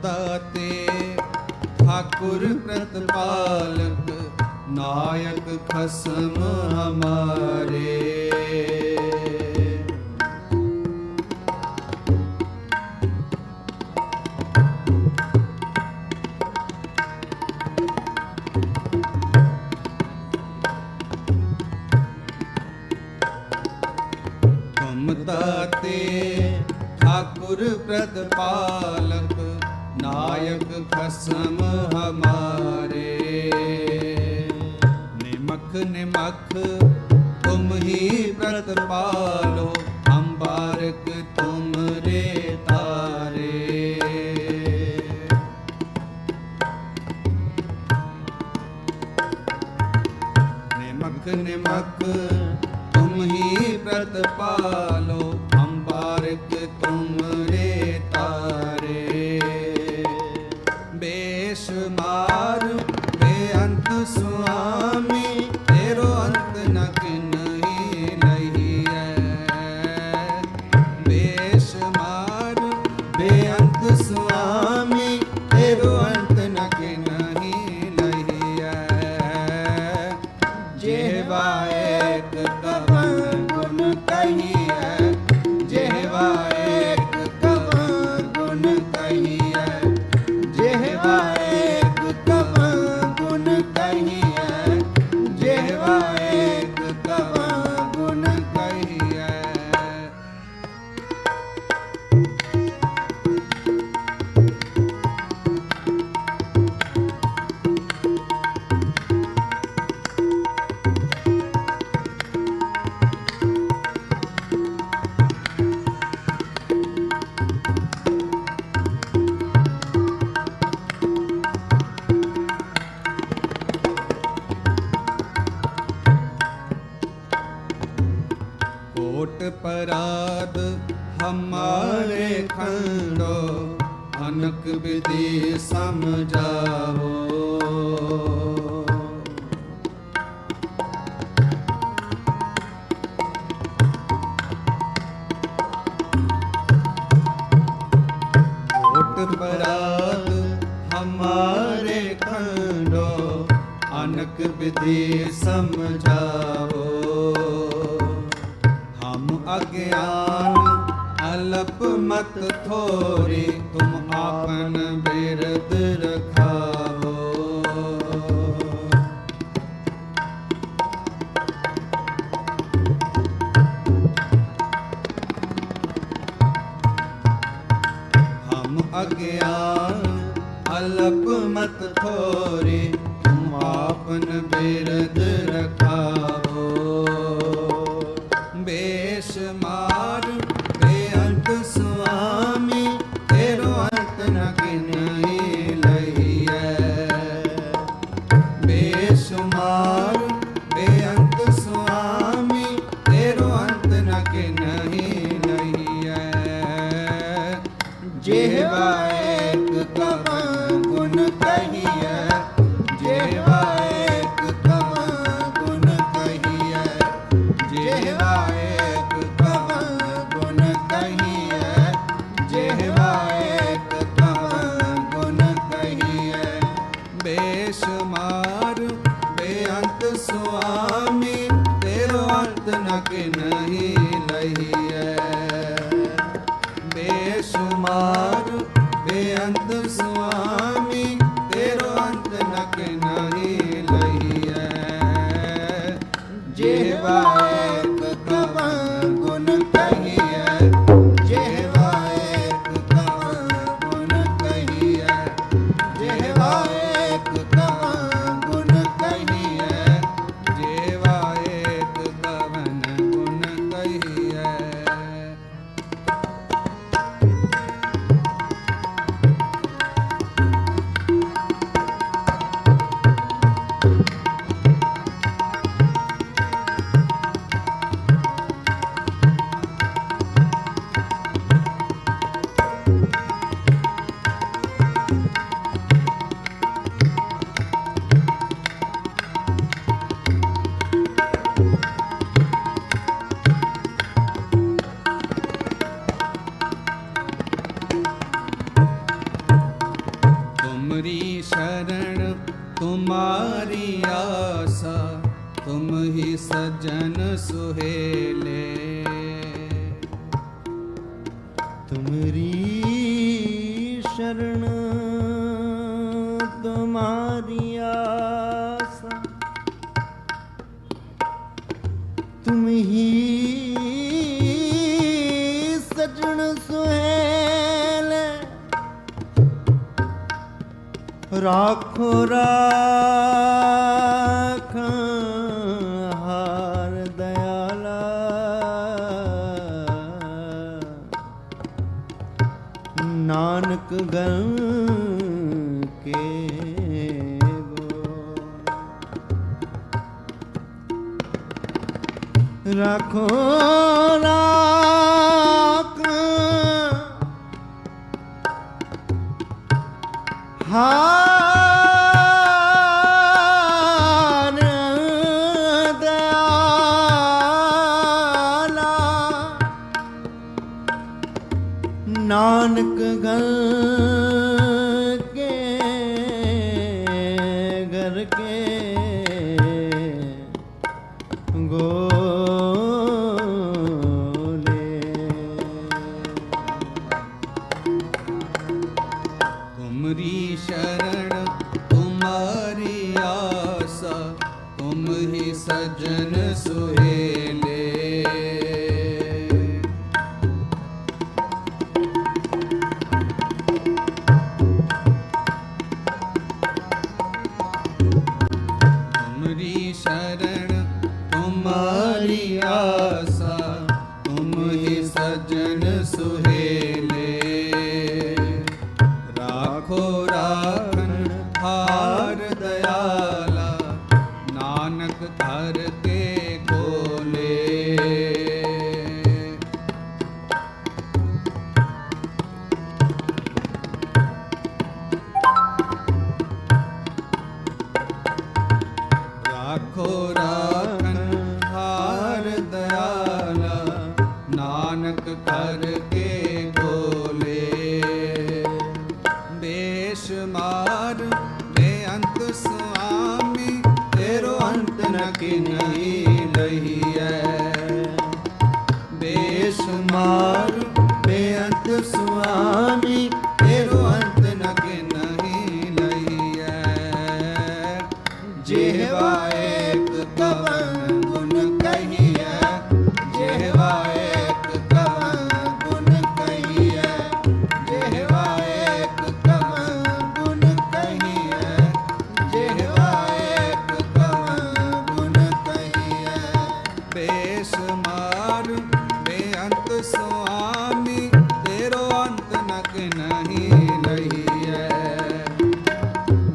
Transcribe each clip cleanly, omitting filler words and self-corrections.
दाते ठाकुर प्रतिपालक नायक खसम हमारे। तुम दाते ठाकुर प्रतिपालक नायक खसम हमारे। निमख निमख तुम ही प्रतिपालो हम बारक तुम रे तारे। निमख निमख तुम ही प्रतिपालो हम बारक तुम रे तारे। बेशुमार बेअंत स्वामी तेरो अंत न किन्हीं नहीं है। बेशुमार बेअंत स्वामी तेरो अंत न किन्हीं नहीं है। जेवा एक कवन गुण कही है। जेवा एक कवन गुण कही है। जेवा एक कवन गुण कही है। जेवा एक कवन गुण कही है। कोट पराध हमारे खंडो अनक विधि समझाओ। कोट पराध हमारे खंडो अनक विधि समझाओ। हम अज्ञान अल्प मत थोरी तुम आपन बिरद रखाओ। हम अज्ञान अल्प मत थोरी तुम आपन बिरद रखाओ। बेशुमार बेअंत स्वामी तेरो अंत न किन्हीं नहीं है। बेशुमार बेअंत स्वामी तेरो अंत न किन्हीं नहीं है। जेवा एक कवन गुण कही है। जेवा एक कवन गुण कही है। जेवा एक कवन गुण कही है। जेवा एक कवन गुण कही है। बेशुमार बेअंत स्वामी तेरो अंत न किन्हीं नहीं है। बेशुमार बेअंत स्वामी तेरो अंत न किन्हीं नहीं है। जेवा एक कवन गुण कही है। जेवा एक कवन गुण कही है। जेवा एक कवन गुण कही है। जेवा एक कवन गुण कही है। सुहेले। तुमरी शरण तुम्हारी आसा, तुम ही सजन सुहेले। राखो राख हार दयाला, नानक गण के राखो राख हार दयाला, नानक गण के घर के गोले। तुमरी शरण तुम्हारी आसा, तुम ही सजन सुहेले। तुमरी शरण तुम्हारी आसा, तुम ही सजन सुहेले। राखो राखन हार दयाला, नानक घर के गोले। राखो राखन हार दयाला, नानक घर के गोले। बेशुमार बेअंत स्वामी, तेरो अंत न किन्हीं लहिए। बेशुमार बेअंत स्वामी, तेरो अंत न किन्हीं लहिए। जेहवा एक कवन गुण कहिए, जेहवा एक कवन गुण कहिए, जेहवा एक कवन गुण कहिए, जेहवा एक कवन गुण कहिए। बेशुमार बेअंत स्वामी, तेरो अंत न किन्हीं लहिए।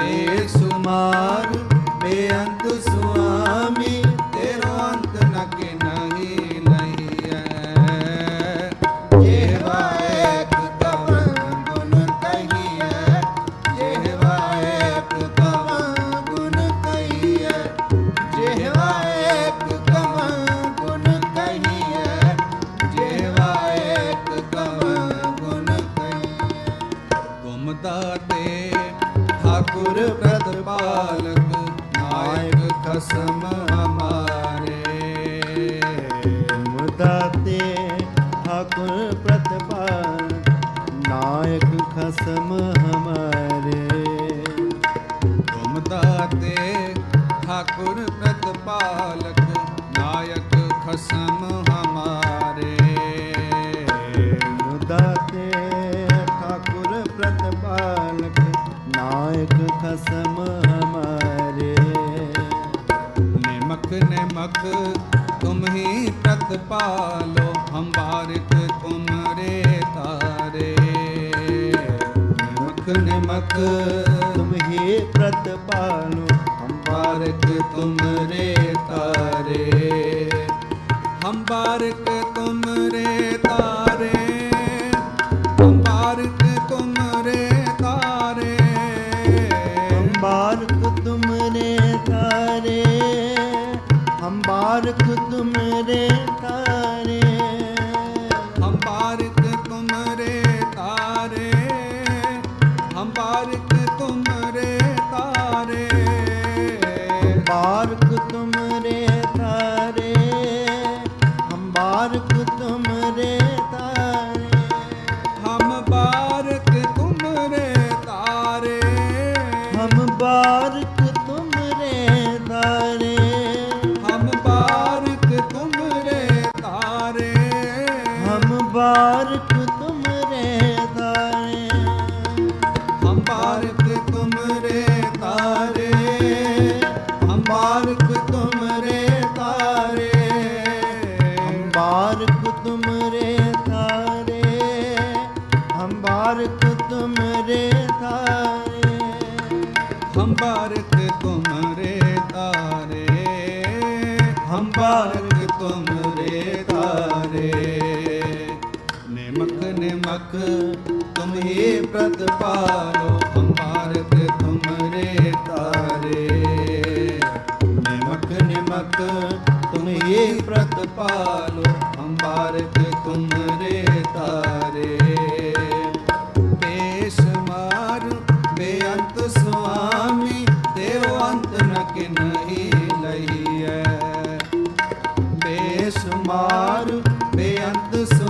बेशुमार बेअंत स्वामी, तेरो अंत न किन्हीं लहिए। जेहवा एक कवन गुण कहिए, जेहवा एक कवन गुण कहिए, जेहवा एक कवन गुण कहिए, जेहवा एक कवन गुण कहिए। तुम दाते ठाकुर प्रतिपालक, नायक खसम हमारे। तुम दाते ठाकुर प्रतिपाल, नायक खसम हमारे। तुम दाते ठाकुर प्रतिपालक, नायक खसम हमारे। तुम दाते ठाकुर प्रतिपालक, नायक खसम हमारे। निमक निमक तुम ही प्रतिपालो, हम बारिक तुमरे तारे। निमक निमक तुम ही प्रतिपालो, हम बारिक तुमरे तारे। हम बारिक तुमरे तारे, हम बारिक तुमरे तारे। हम बारक तुमरे तारे, हम बारक तुमरे तारे। हम बारिक तुमरे तारे, हम बारिक तुमरे तारे। बारक तुमरे तारे, बारक तुमरे तारे हम बारक तुमरे तारे हम बारक तुमरे तारे हम बारक तुमरे तारे हम बारक तुमरे तारे हम बारक तुमरे तारे हम बारक तुमरे तारे निमक निमक तुम ही प्रतिपालो हम बारक तुमरे तारे निमक निमक तुम ही प्रतिपालो हम बारक तुमरे तारे बेशुमार बेअंत स्वामी देव अंत न किन्ही लही है बेशुमार बेअंत स्वामी